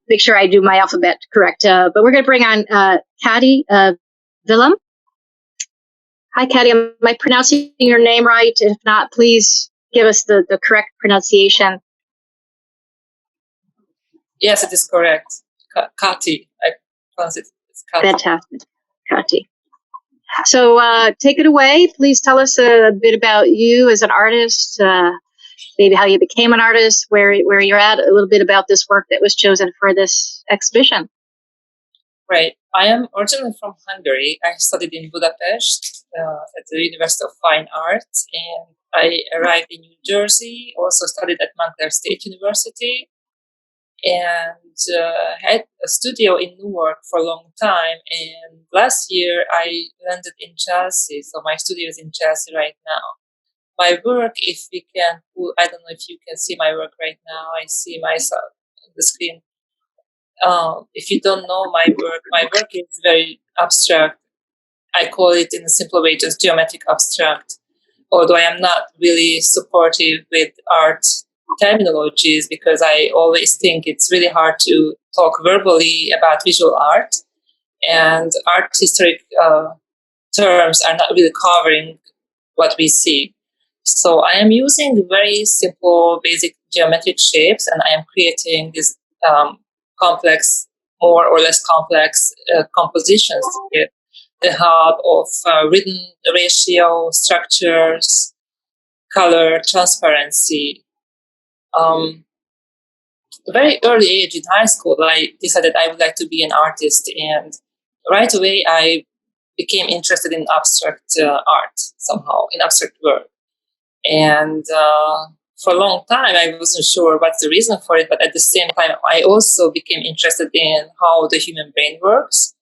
make sure I do my alphabet correct. But we're going to bring on Kati Vilim. Hi, Kati. Am I pronouncing your name right? If not, please give us the correct pronunciation. Yes, it is correct. Kati. I pronounce it as Kati. Fantastic. Kati. So take it away. Please tell us a bit about you as an artist, maybe how you became an artist, where you're at, a little bit about this work that was chosen for this exhibition. Right. I am originally from Hungary. I studied in Budapest at the University of Fine Arts, and I arrived in New Jersey, also studied at Montclair State University, and had a studio in Newark for a long time. And last year I landed in Chelsea, so my studio is in Chelsea right now. My work, if we can pull, I don't know if you can see my work right now. I see myself on the screen. If you don't know my work is very abstract. I call it in a simple way just geometric abstract, although I am not really supportive with art terminologies because I always think it's really hard to talk verbally about visual art, and art historic terms are not really covering what we see. So I am using very simple, basic geometric shapes, and I am creating these complex, more or less complex compositions with the help of rhythm, ratio, structures, color, transparency. Very early age in high school, I decided I would like to be an artist, and right away I became interested in abstract art somehow, in abstract work. And for a long time, I wasn't sure what's the reason for it, but at the same time, I also became interested in how the human brain works.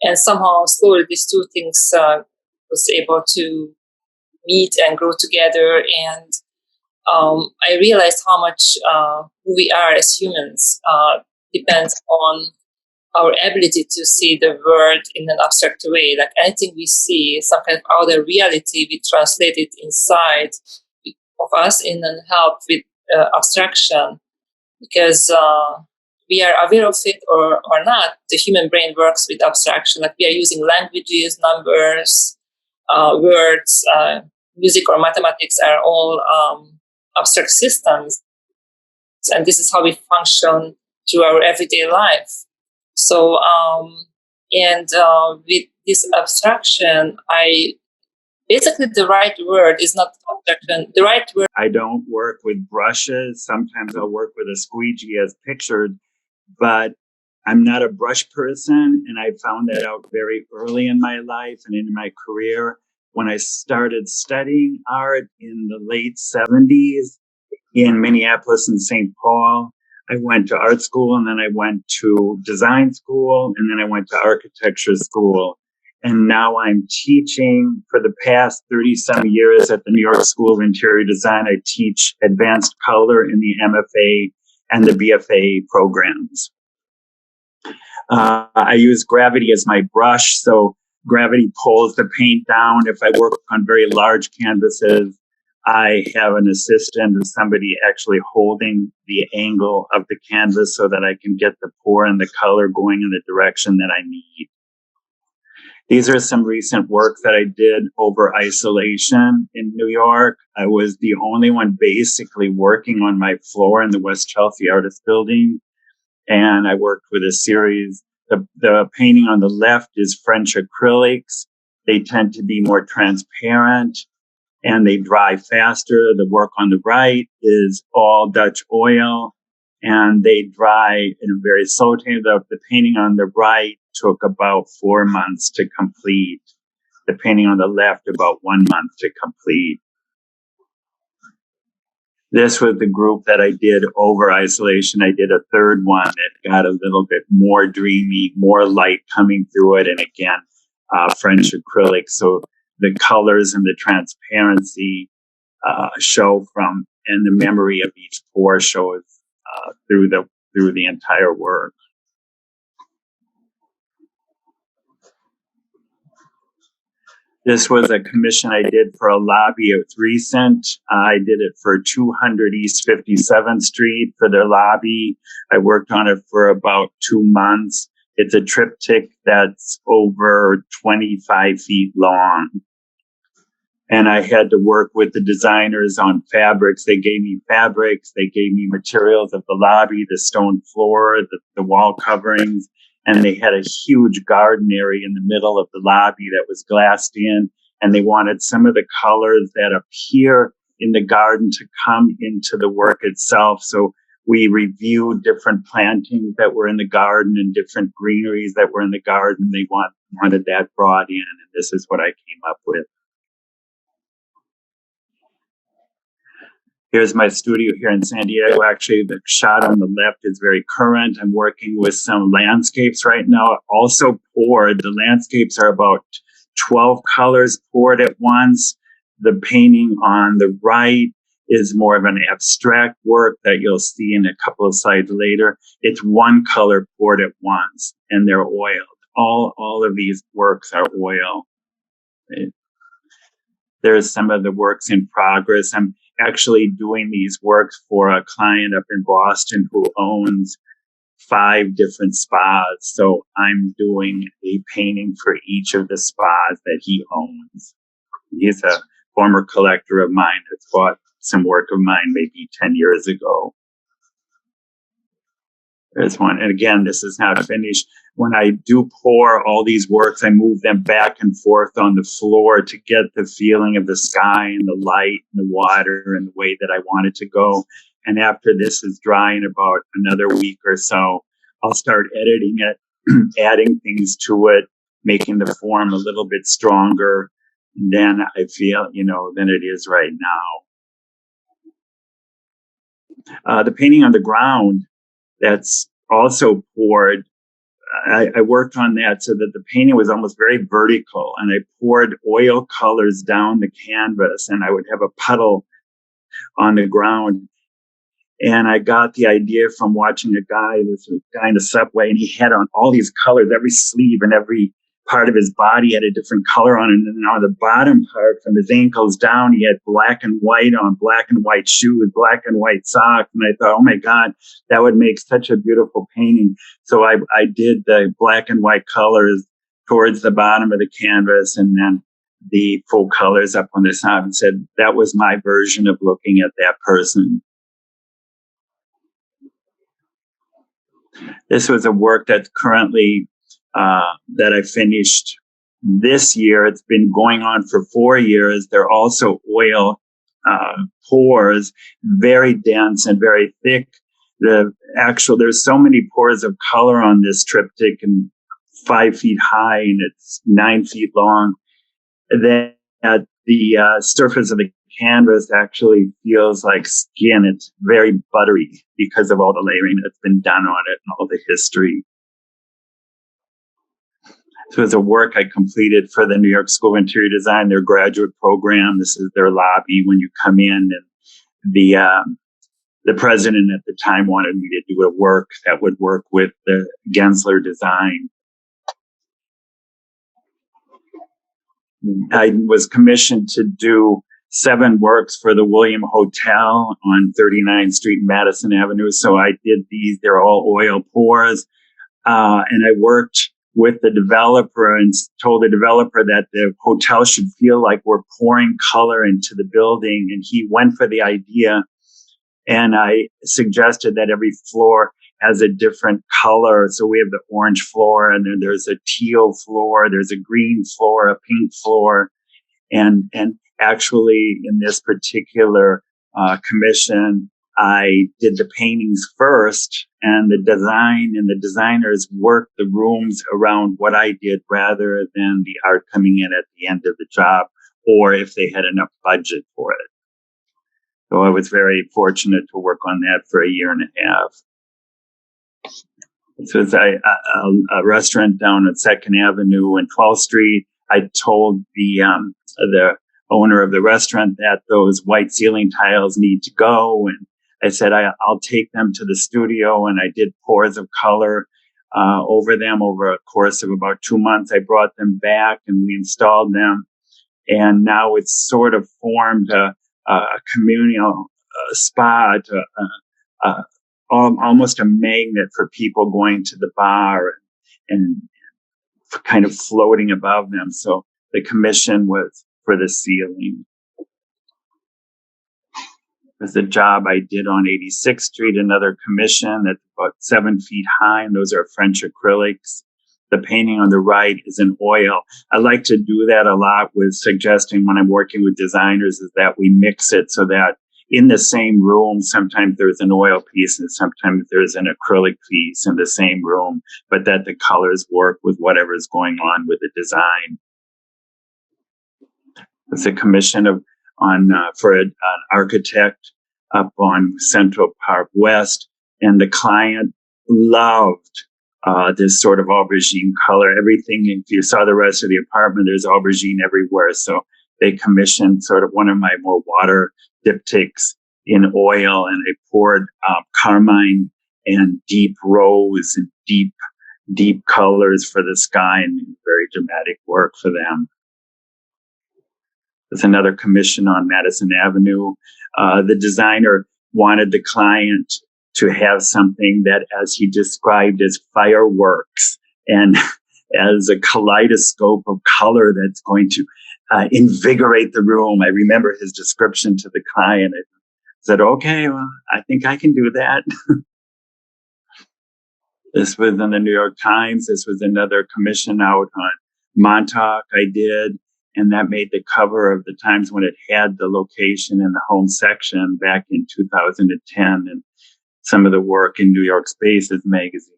And somehow, slowly, these two things was able to meet and grow together. And I realized how much who we are as humans depends on our ability to see the world in an abstract way. Like anything we see, some kind of outer reality, we translate it inside of us and then help with abstraction, because we are aware of it or not. The human brain works with abstraction. Like we are using languages, numbers, words, music or mathematics are all abstract systems, and this is how we function through our everyday life. So with this abstraction, basically, the right word is not abstraction. The right word. I don't work with brushes. Sometimes I'll work with a squeegee as pictured, but I'm not a brush person. And I found that out very early in my life and in my career. When I started studying art in the late 70s in Minneapolis and St. Paul, I went to art school, and then I went to design school, and then I went to architecture school. And now I'm teaching for the past 30-some years at the New York School of Interior Design. I teach advanced color in the MFA and the BFA programs. I use gravity as my brush, so gravity pulls the paint down. If I work on very large canvases, I have an assistant or somebody actually holding the angle of the canvas so that I can get the pour and the color going in the direction that I need. These are some recent work that I did over isolation in New York. I was the only one basically working on my floor in the West Chelsea Artist Building. And I worked with a series. The painting on the left is French acrylics. They tend to be more transparent and they dry faster. The work on the right is all Dutch oil, and they dry in a very slow time. The painting on the right took about 4 months to complete. The painting on the left, about 1 month to complete. This was the group that I did over isolation. I did a third one that got a little bit more dreamy, more light coming through it. And again, French acrylic. So the colors and the transparency show from, and the memory of each pour shows through the entire work. This was a commission I did for a lobby at Recent. I did it for 200 East 57th Street for their lobby. I worked on it for about 2 months. It's a triptych that's over 25 feet long. And I had to work with the designers on fabrics. They gave me fabrics. They gave me materials of the lobby, the stone floor, the wall coverings. And they had a huge garden area in the middle of the lobby that was glassed in. And they wanted some of the colors that appear in the garden to come into the work itself. So we reviewed different plantings that were in the garden and different greeneries that were in the garden. They wanted that brought in. And this is what I came up with. Here's my studio here in San Diego. Actually, the shot on the left is very current. I'm working with some landscapes right now, also poured. The landscapes are about 12 colors poured at once. The painting on the right is more of an abstract work that you'll see in a couple of slides later. It's one color poured at once, and they're oiled. All of these works are oil. There's some of the works in progress. I'm actually doing these works for a client up in Boston who owns 5 different spas. So I'm doing a painting for each of the spas that he owns. He's a former collector of mine that's bought some work of mine maybe 10 years ago. There's one. And again, this is not finished. When I do pour all these works, I move them back and forth on the floor to get the feeling of the sky and the light and the water and the way that I want it to go. And after this is dry in about another week or so, I'll start editing it, adding things to it, making the form a little bit stronger than I feel, than it is right now. The painting on the ground, that's also poured. I worked on that so that the painting was almost very vertical, and I poured oil colors down the canvas, and I would have a puddle on the ground. And I got the idea from watching this guy in the subway, and he had on all these colors, every sleeve and every part of his body had a different color on it. And then on the bottom part, from his ankles down, he had black and white on, black and white shoes, black and white socks. And I thought, oh my God, that would make such a beautiful painting. So I did the black and white colors towards the bottom of the canvas, and then the full colors up on the side, and said that was my version of looking at that person. This was a work that's currently that I finished this year. It's been going on for 4 years. They're also oil pours, very dense and very thick. There's so many pours of color on this triptych, and 5 feet high, and it's 9 feet long. That the surface of the canvas actually feels like skin. It's very buttery because of all the layering that's been done on it and all the history. This was a work I completed for the New York School of Interior Design, their graduate program. This is their lobby when you come in, and the president at the time wanted me to do a work that would work with the Gensler design. I was commissioned to do 7 works for the William Hotel on 39th Street, Madison Avenue. So I did these. They're all oil pours. And I worked with the developer and told the developer that the hotel should feel like we're pouring color into the building. And he went for the idea. And I suggested that every floor has a different color. So we have the orange floor, and then there's a teal floor, there's a green floor, a pink floor. And actually in this particular commission, I did the paintings first, and the design and the designers worked the rooms around what I did rather than the art coming in at the end of the job, or if they had enough budget for it. So I was very fortunate to work on that for a year and a half. This was a restaurant down at 2nd Avenue and 12th Street. I told the owner of the restaurant that those white ceiling tiles need to go. And I said, I'll take them to the studio. And I did pours of color over them over a course of about 2 months. I brought them back and we installed them. And now it's sort of formed a communal spot, almost a magnet for people going to the bar and kind of floating above them. So the commission was for the ceiling. There's a job I did on 86th Street, another commission that's about 7 feet high, and those are French acrylics. The painting on the right is in oil. I like to do that a lot with suggesting when I'm working with designers is that we mix it so that in the same room, sometimes there's an oil piece and sometimes there's an acrylic piece in the same room, but that the colors work with whatever's going on with the design. It's a commission for an architect up on Central Park West, and the client loved this sort of aubergine color. Everything, if you saw the rest of the apartment, there's aubergine everywhere. So they commissioned sort of one of my more water diptychs in oil, and they poured carmine and deep rose and deep colors for the sky, and very dramatic work for them. There's another commission on Madison Avenue. The designer wanted the client to have something that, as he described, as fireworks and as a kaleidoscope of color that's going to invigorate the room. I remember his description to the client. I said, okay, well, I think I can do that. This was in the New York Times. This was another commission out on Montauk I did. And that made the cover of the Times when it had the location in the home section back in 2010, and some of the work in New York Spaces magazine.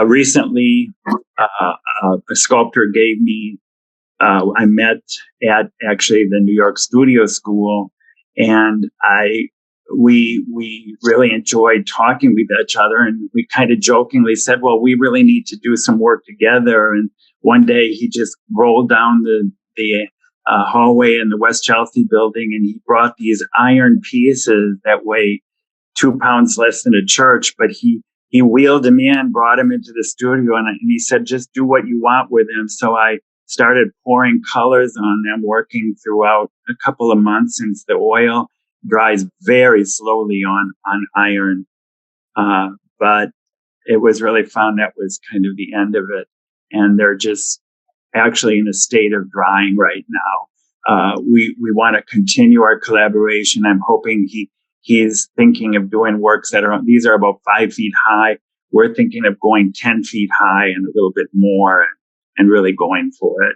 Recently, a sculptor gave me, I met at actually the New York Studio School, and we really enjoyed talking with each other, and we kind of jokingly said, well, we really need to do some work together. And one day he just rolled down the hallway in the West Chelsea building, and he brought these iron pieces that weigh 2 pounds less than a church, but he wheeled them in, brought them into the studio, and he said, just do what you want with them. So I started pouring colors on them, working throughout a couple of months, since the oil dries very slowly on iron. But it was really fun. That was kind of the end of it. And they're just actually in a state of drying right now. We want to continue our collaboration. I'm hoping he's thinking of doing works these are about 5 feet high. We're thinking of going 10 feet high and a little bit more, and really going for it.